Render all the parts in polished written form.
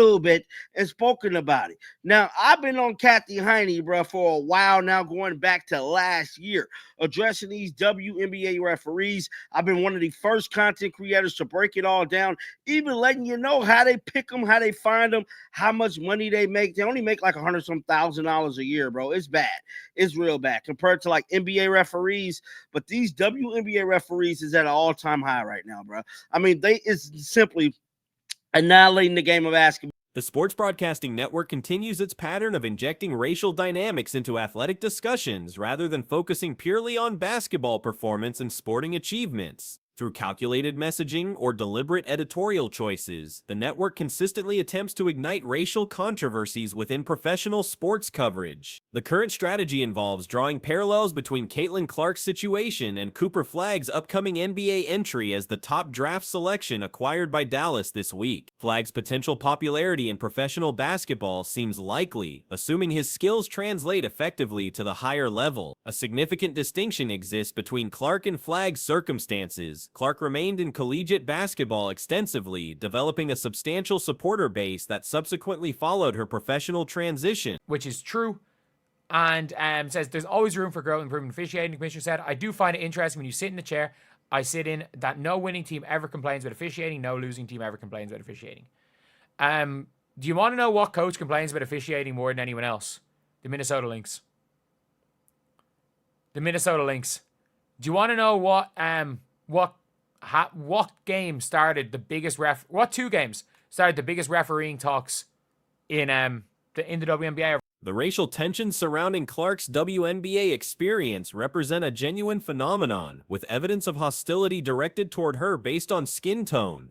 little bit and spoken about it. Now, I've been on Cathy Engelbert, bro, for a while now, going back to last year, addressing these WNBA referees. I've been one of the first content creators to break it all down, even letting you know how they pick them, how they find them, how much money they make. They only make like $100,000 a year, bro. It's bad. It's real bad compared to like NBA referees. But these WNBA referees is at an all-time high right now, bro. I mean, they is simply annihilating the game of basketball. The Sports Broadcasting Network continues its pattern of injecting racial dynamics into athletic discussions rather than focusing purely on basketball performance and sporting achievements. Through calculated messaging or deliberate editorial choices, the network consistently attempts to ignite racial controversies within professional sports coverage. The current strategy involves drawing parallels between Caitlin Clark's situation and Cooper Flagg's upcoming NBA entry as the top draft selection acquired by Dallas this week. Flagg's potential popularity in professional basketball seems likely, assuming his skills translate effectively to the higher level. A significant distinction exists between Clark and Flagg's circumstances. Clark remained in collegiate basketball extensively, developing a substantial supporter base that subsequently followed her professional transition. Which is true. And says there's always room for growth and improvement. Officiating, the commissioner said, I do find it interesting when you sit in the chair I sit in that no winning team ever complains about officiating, no losing team ever complains about officiating. Do you want to know what coach complains about officiating more than anyone else? The Minnesota Lynx. The Minnesota Lynx. Do you want to know what game started the biggest what two games started the biggest refereeing talks in the WNBA? The racial tensions surrounding Clark's WNBA experience represent a genuine phenomenon, with evidence of hostility directed toward her based on skin tone.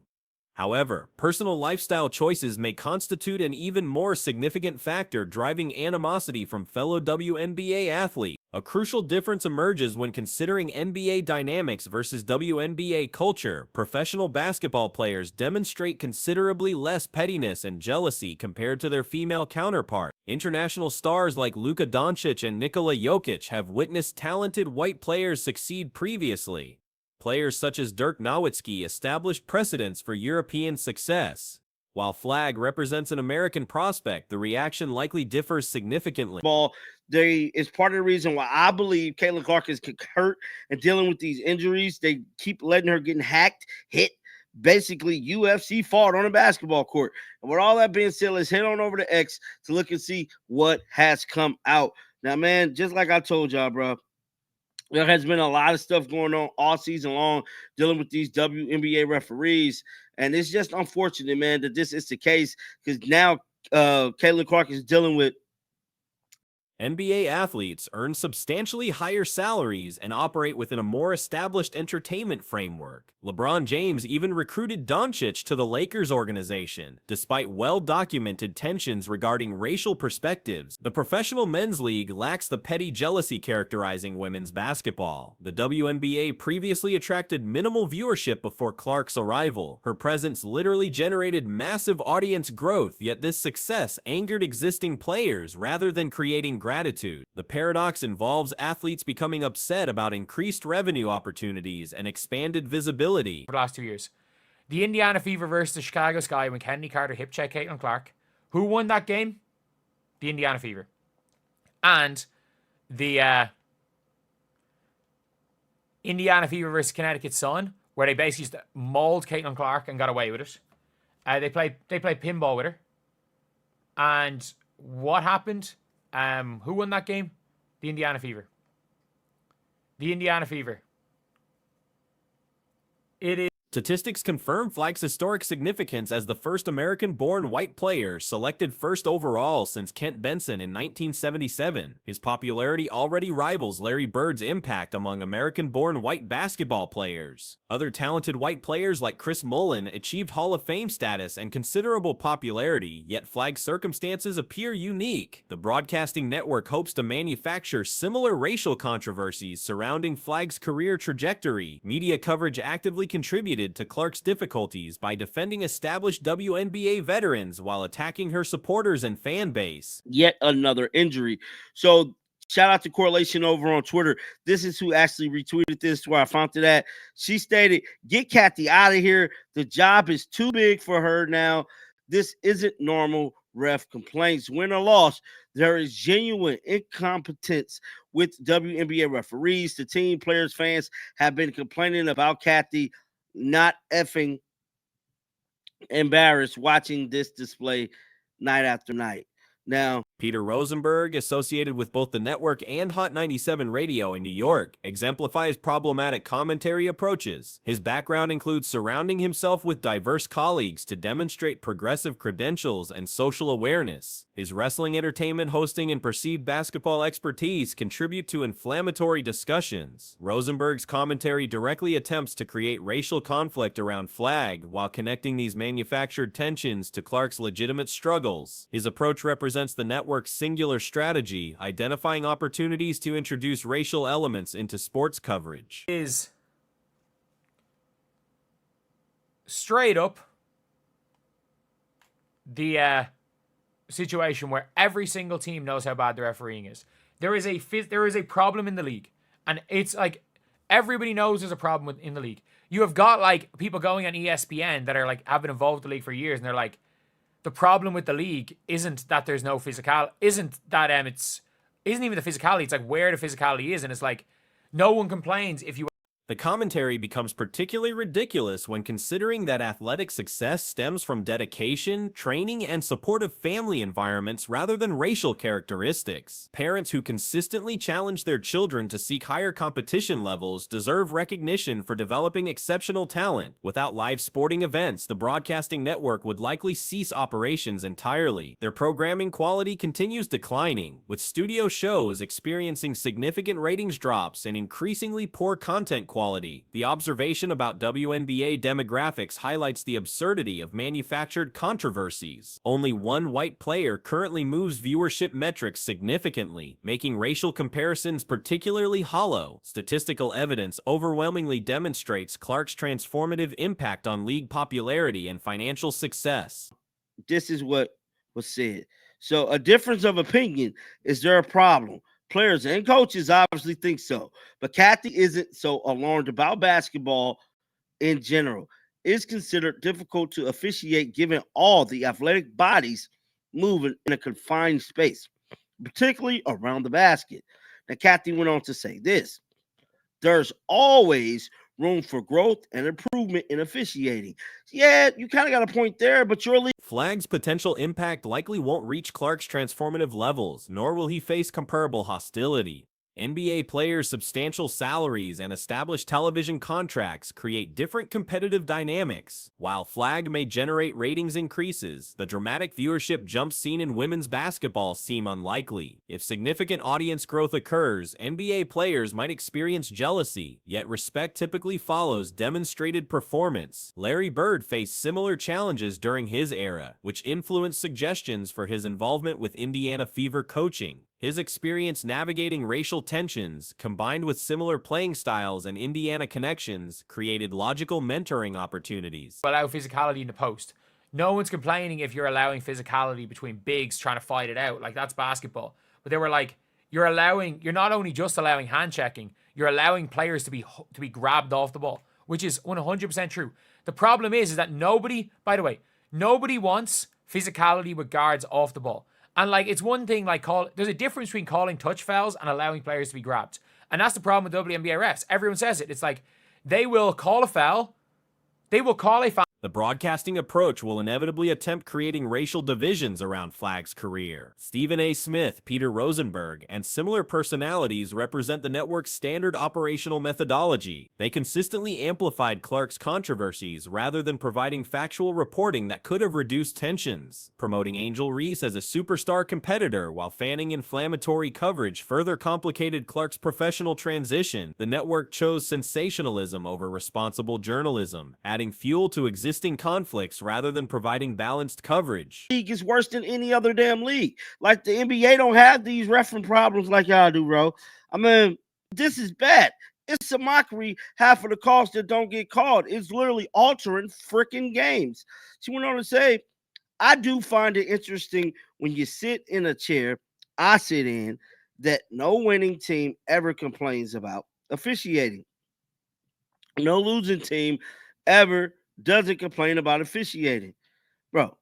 However, personal lifestyle choices may constitute an even more significant factor driving animosity from fellow WNBA athletes. A crucial difference emerges when considering NBA dynamics versus WNBA culture. Professional basketball players demonstrate considerably less pettiness and jealousy compared to their female counterparts. International stars like Luka Doncic and Nikola Jokic have witnessed talented white players succeed previously. Players such as Dirk Nowitzki established precedents for European success. While Flagg represents an American prospect, the reaction likely differs significantly. It's part of the reason why I believe Caitlin Clark is hurt and dealing with these injuries. They keep letting her get hacked, hit. Basically, UFC fought on a basketball court. And with all that being said, let's head on over to X to look and see what has come out. Now, man, just like I told y'all, bro, there has been a lot of stuff going on all season long dealing with these WNBA referees. And it's just unfortunate, man, that this is the case because now Caitlin Clark is dealing with NBA athletes earn substantially higher salaries and operate within a more established entertainment framework. LeBron James even recruited Doncic to the Lakers organization, despite well-documented tensions regarding racial perspectives. The professional men's league lacks the petty jealousy characterizing women's basketball. The WNBA previously attracted minimal viewership before Clark's arrival. Her presence literally generated massive audience growth, yet this success angered existing players rather than creating gratitude. The paradox involves athletes becoming upset about increased revenue opportunities and expanded visibility. For the last 2 years. The Indiana Fever versus the Chicago Sky when Kennedy Carter hip checked Caitlin Clark. Who won that game? The Indiana Fever. And the Indiana Fever versus Connecticut Sun, where they basically mauled Caitlin Clark and got away with it. They played pinball with her. And what happened? Who won that game? The Indiana Fever. The Indiana Fever. It is. Statistics confirm Flagg's historic significance as the first American-born white player selected first overall since Kent Benson in 1977. His popularity already rivals Larry Bird's impact among American-born white basketball players. Other talented white players like Chris Mullin achieved Hall of Fame status and considerable popularity, yet Flagg's circumstances appear unique. The broadcasting network hopes to manufacture similar racial controversies surrounding Flagg's career trajectory. Media coverage actively contributed to Clark's difficulties by defending established WNBA veterans while attacking her supporters and fan base. Yet another injury. So shout out to Correlation over on Twitter. This is who actually retweeted this where I found it at. She stated, get Cathy out of here. The job is too big for her now. This isn't normal ref complaints. Win or loss, there is genuine incompetence with WNBA referees. The team, players, fans have been complaining about Cathy not effing embarrassed watching this display night after night. Now, Peter Rosenberg, associated with both the network and Hot 97 Radio in New York, exemplifies problematic commentary approaches. His background includes surrounding himself with diverse colleagues to demonstrate progressive credentials and social awareness. His wrestling entertainment hosting and perceived basketball expertise contribute to inflammatory discussions. Rosenberg's commentary directly attempts to create racial conflict around Flag while connecting these manufactured tensions to Clark's legitimate struggles. His approach represents the network's singular strategy, identifying opportunities to introduce racial elements into sports coverage. Is straight up the situation where every single team knows how bad the refereeing is. There is a problem in the league, and it's like everybody knows there's a problem in the league. You have got like people going on ESPN that are like have been involved with the league for years, and they're like, the problem with the league isn't that there's no physical, isn't even the physicality. It's like where the physicality is, and it's like no one complains if you. The commentary becomes particularly ridiculous when considering that athletic success stems from dedication, training, and supportive family environments rather than racial characteristics. Parents who consistently challenge their children to seek higher competition levels deserve recognition for developing exceptional talent. Without live sporting events, the broadcasting network would likely cease operations entirely. Their programming quality continues declining, with studio shows experiencing significant ratings drops and increasingly poor content quality. The observation about WNBA demographics highlights the absurdity of manufactured controversies. Only one white player currently moves viewership metrics significantly, making racial comparisons particularly hollow. Statistical evidence overwhelmingly demonstrates Clark's transformative impact on league popularity and financial success. this is what was said. So, a difference of opinion. Is there a problem? Players and coaches obviously think so, but Cathy isn't so alarmed about basketball in general. It's considered difficult to officiate given all the athletic bodies moving in a confined space, particularly around the basket. Now, Cathy went on to say this: there's always room for growth and improvement in officiating. Yeah, you kind of got a point there, but you're Flag's potential impact likely won't reach Clark's transformative levels, nor will he face comparable hostility. NBA players' substantial salaries and established television contracts create different competitive dynamics. While Flag may generate ratings increases, the dramatic viewership jumps seen in women's basketball seem unlikely. If significant audience growth occurs, NBA players might experience jealousy, yet respect typically follows demonstrated performance. Larry Bird faced similar challenges during his era, which influenced suggestions for his involvement with Indiana Fever coaching. His experience navigating racial tensions, combined with similar playing styles and Indiana connections, created logical mentoring opportunities. Allow physicality in the post. No one's complaining if you're allowing physicality between bigs trying to fight it out. Like, that's basketball. But they were like, you're not only just allowing hand checking, you're allowing players to be grabbed off the ball, which is 100% true. The problem is that nobody wants physicality with guards off the ball. And like, it's one thing like there's a difference between calling touch fouls and allowing players to be grabbed. And that's the problem with WNBA refs. Everyone says it. It's like they will call a foul. They will call a foul. The broadcasting approach will inevitably attempt creating racial divisions around Flag's career. Stephen A. Smith, Peter Rosenberg, and similar personalities represent the network's standard operational methodology. They consistently amplified Clark's controversies rather than providing factual reporting that could have reduced tensions. Promoting Angel Reese as a superstar competitor while fanning inflammatory coverage further complicated Clark's professional transition. The network chose sensationalism over responsible journalism, adding fuel to existing conflicts rather than providing balanced coverage. League is worse than any other damn league. Like, the NBA don't have these reference problems like y'all do, bro. I mean, this is bad. It's a mockery. Half of the calls that don't get called. It's literally altering freaking games. She went on to say, I do find it interesting when you sit in a chair I sit in that no winning team ever complains about officiating. No losing team ever doesn't complain about officiating. Bro,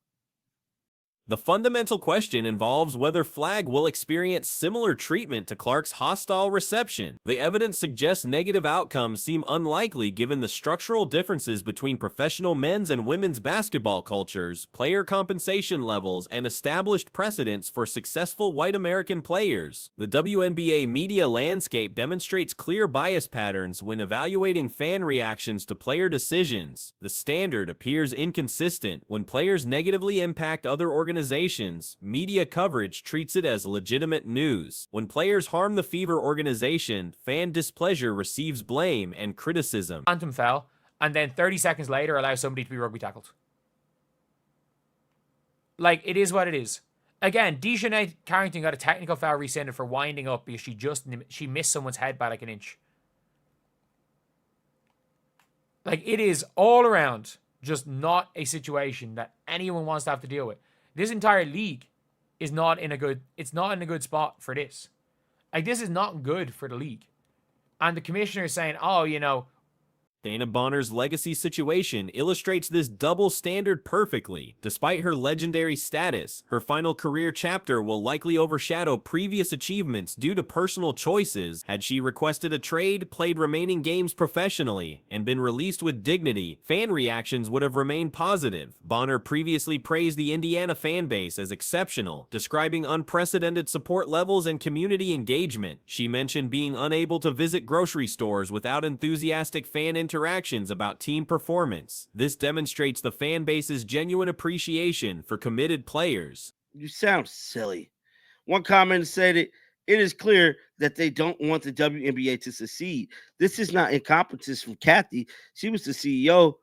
The fundamental question involves whether Flagg will experience similar treatment to Clark's hostile reception. The evidence suggests negative outcomes seem unlikely given the structural differences between professional men's and women's basketball cultures, player compensation levels, and established precedents for successful white American players. The WNBA media landscape demonstrates clear bias patterns when evaluating fan reactions to player decisions. The standard appears inconsistent. When players negatively impact other organizations, media coverage treats it as legitimate news. When players harm the Fever organization, fan displeasure receives blame and criticism. Phantom fell, and then 30 seconds later allow somebody to be rugby tackled. Like, it is what it is. Again, Dejanay Carrington got a technical foul rescinded for winding up because she missed someone's head by like an inch. Like, it is all around just not a situation that anyone wants to have to deal with. This entire league is not in a good, it's not in a good spot for this. Like, this is not good for the league. And the commissioner is saying, oh, you know, Dana Bonner's legacy situation illustrates this double standard perfectly. Despite her legendary status, her final career chapter will likely overshadow previous achievements due to personal choices. Had she requested a trade, played remaining games professionally, and been released with dignity, fan reactions would have remained positive. Bonner previously praised the Indiana fan base as exceptional, describing unprecedented support levels and community engagement. She mentioned being unable to visit grocery stores without enthusiastic fan interactions about team performance. This demonstrates the fan base's genuine appreciation for committed players. You sound silly. One comment said it is clear that they don't want the WNBA to succeed. This is not incompetence from Cathy. She was the CEO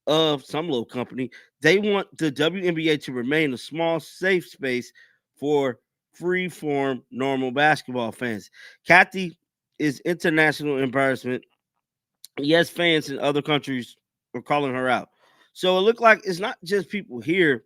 of some little company. They want the WNBA to remain a small, safe space for free-form, normal basketball fans. Cathy is international embarrassment. Yes, fans in other countries are calling her out. So it looked like it's not just people here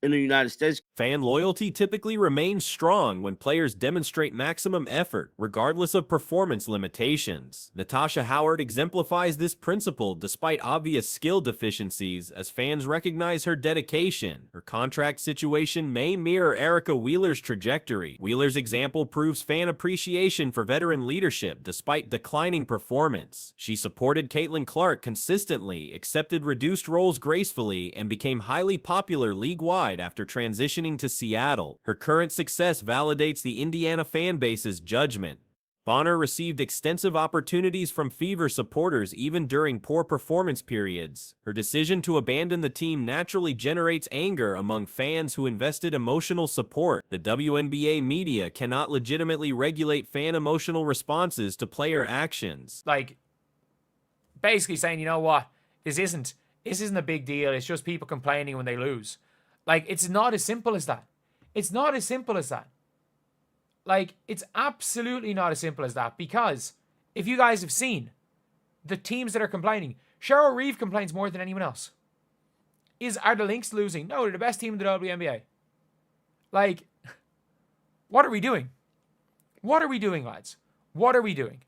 in the United States. Fan loyalty typically remains strong when players demonstrate maximum effort, regardless of performance limitations. Natasha Howard exemplifies this principle despite obvious skill deficiencies, as fans recognize her dedication. Her contract situation may mirror Erica Wheeler's trajectory. Wheeler's example proves fan appreciation for veteran leadership despite declining performance. She supported Caitlin Clark consistently, accepted reduced roles gracefully, and became highly popular league-wide after transitioning to Seattle. Her current success validates the Indiana fan base's judgment. Bonner received extensive opportunities from Fever supporters even during poor performance periods. Her decision to abandon the team naturally generates anger among fans who invested emotional support. The WNBA media cannot legitimately regulate fan emotional responses to player actions. like, basically saying, you know what, this isn't a big deal. It's just people complaining when they lose. Like, it's not as simple as that. It's not as simple as that. Like, it's absolutely not as simple as that, because if you guys have seen the teams that are complaining, Cheryl Reeve complains more than anyone else. Are the Lynx losing? No, they're the best team in the WNBA. Like, what are we doing? What are we doing, lads? What are we doing?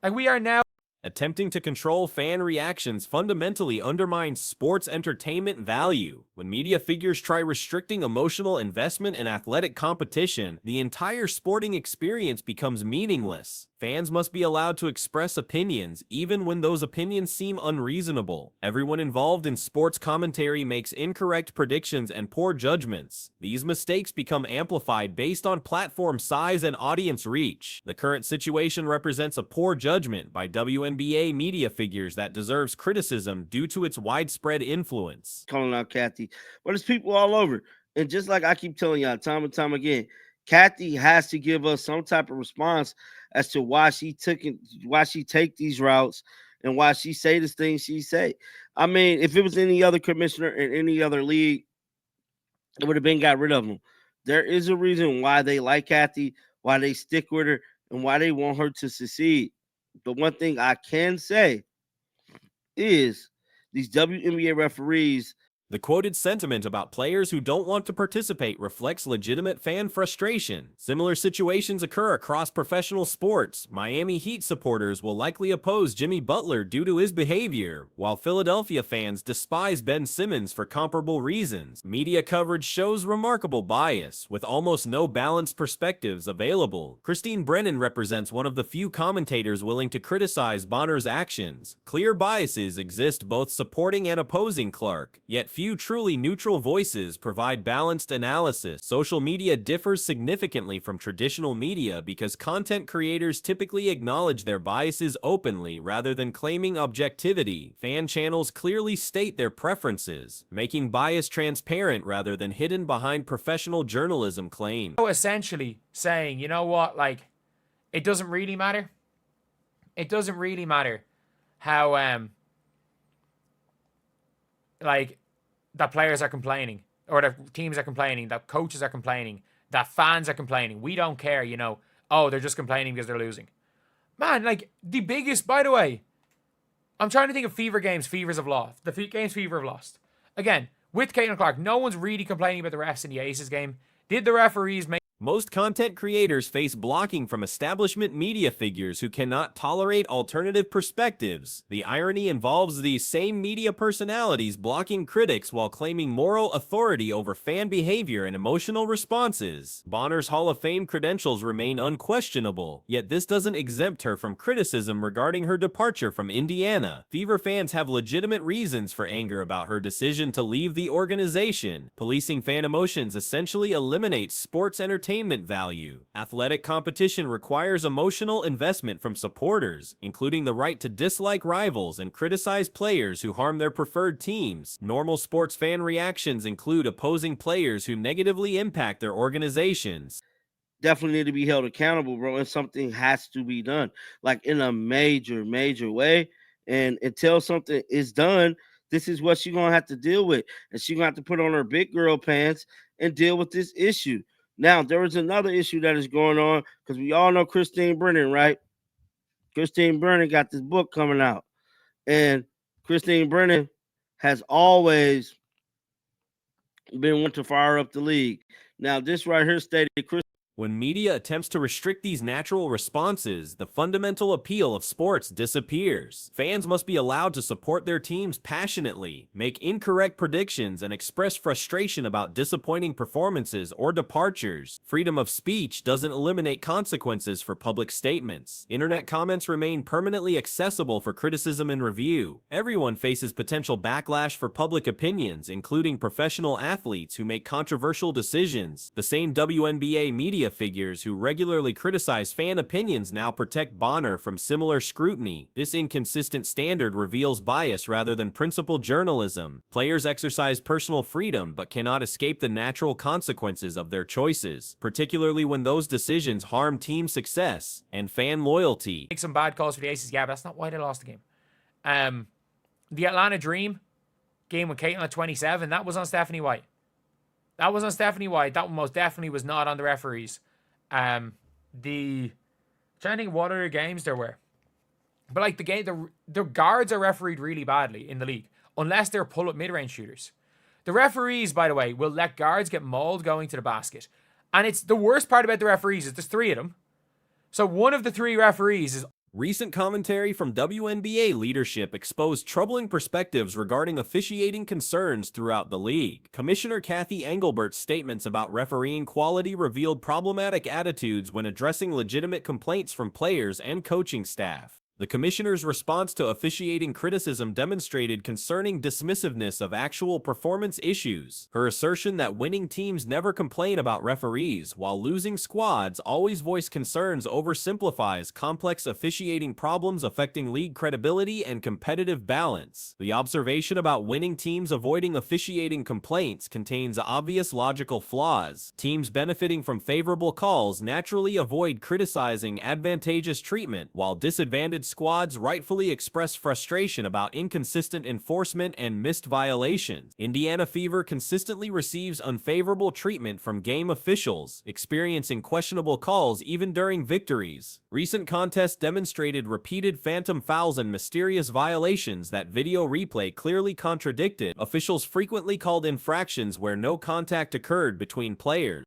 Like, we are now Attempting to control fan reactions fundamentally undermines sports entertainment value. When media figures try restricting emotional investment in athletic competition, the entire sporting experience becomes meaningless. Fans must be allowed to express opinions, even when those opinions seem unreasonable. Everyone involved in sports commentary makes incorrect predictions and poor judgments. These mistakes become amplified based on platform size and audience reach. The current situation represents a poor judgment by WNBA media figures that deserves criticism due to its widespread influence. Calling out Cathy, but it's people all over. And just like I keep telling y'all time and time again, Cathy has to give us some type of response as to why she take these routes and why she say this thing she say. I mean, if it was any other commissioner in any other league, it would have been got rid of them. There is a reason why they like Cathy, why they stick with her, and why they want her to succeed. But one thing I can say is these WNBA referees The quoted sentiment about players who don't want to participate reflects legitimate fan frustration. Similar situations occur across professional sports. Miami Heat supporters will likely oppose Jimmy Butler due to his behavior, while Philadelphia fans despise Ben Simmons for comparable reasons. Media coverage shows remarkable bias, with almost no balanced perspectives available. Christine Brennan represents one of the few commentators willing to criticize Bonner's actions. Clear biases exist both supporting and opposing Clark, yet few truly neutral voices provide balanced analysis. Social media differs significantly from traditional media because content creators typically acknowledge their biases openly rather than claiming objectivity. Fan channels clearly state their preferences, making bias transparent rather than hidden behind professional journalism claims. So essentially saying, you know what, like, it doesn't really matter. It doesn't really matter how, like, that players are complaining, or that teams are complaining, that coaches are complaining, that fans are complaining. We don't care, you know. Oh, they're just complaining because they're losing. Man, like, the biggest, by the way, I'm trying to think of Fever games Fevers have lost. The games Fever have lost. Again, with Caitlin Clark, no one's really complaining about the refs in the Aces game. Did the referees make... Most content creators face blocking from establishment media figures who cannot tolerate alternative perspectives. The irony involves these same media personalities blocking critics while claiming moral authority over fan behavior and emotional responses. Bonner's Hall of Fame credentials remain unquestionable, yet this doesn't exempt her from criticism regarding her departure from Indiana. Fever fans have legitimate reasons for anger about her decision to leave the organization. Policing fan emotions essentially eliminates sports entertainment value. Athletic competition requires emotional investment from supporters, including the right to dislike rivals and criticize players who harm their preferred teams. Normal sports fan reactions include opposing players who negatively impact their organizations. Definitely need to be held accountable, bro, and something has to be done, like in a major, major way. And until something is done, this is what she's gonna have to deal with, and she's gonna have to put on her big girl pants and deal with this issue. Now, there is another issue that is going on because we all know Christine Brennan, right? Christine Brennan got this book coming out, and Christine Brennan has always been one to fire up the league. Now, this right here stated When media attempts to restrict these natural responses, the fundamental appeal of sports disappears. Fans must be allowed to support their teams passionately, make incorrect predictions, and express frustration about disappointing performances or departures. Freedom of speech doesn't eliminate consequences for public statements. Internet comments remain permanently accessible for criticism and review. Everyone faces potential backlash for public opinions, including professional athletes who make controversial decisions. The same WNBA media figures who regularly criticize fan opinions now protect Bonner from similar scrutiny. This inconsistent standard reveals bias rather than principled journalism. Players exercise personal freedom but cannot escape the natural consequences of their choices, particularly when those decisions harm team success and fan loyalty. Make some bad calls for the Aces, yeah, but that's not why they lost the game. The Atlanta Dream game with Caitlin at 27, that was on Stephanie White. That was on Stephanie White. That one most definitely was not on the referees. Trying to think what other games there were. But like the guards are refereed really badly in the league, unless they're pull-up mid-range shooters. The referees, by the way, will let guards get mauled going to the basket. And it's the worst part about the referees is there's three of them. So one of the three referees is... Recent commentary from WNBA leadership exposed troubling perspectives regarding officiating concerns throughout the league. Commissioner Cathy Engelbert's statements about refereeing quality revealed problematic attitudes when addressing legitimate complaints from players and coaching staff. The commissioner's response to officiating criticism demonstrated concerning dismissiveness of actual performance issues. Her assertion that winning teams never complain about referees, while losing squads always voice concerns oversimplifies complex officiating problems affecting league credibility and competitive balance. The observation about winning teams avoiding officiating complaints contains obvious logical flaws. Teams benefiting from favorable calls naturally avoid criticizing advantageous treatment, while disadvantaged affiliated squads rightfully expressed frustration about inconsistent enforcement and missed violations. Indiana Fever consistently receives unfavorable treatment from game officials, experiencing questionable calls even during victories. Recent contests demonstrated repeated phantom fouls and mysterious violations that video replay clearly contradicted. Officials frequently called infractions where no contact occurred between players.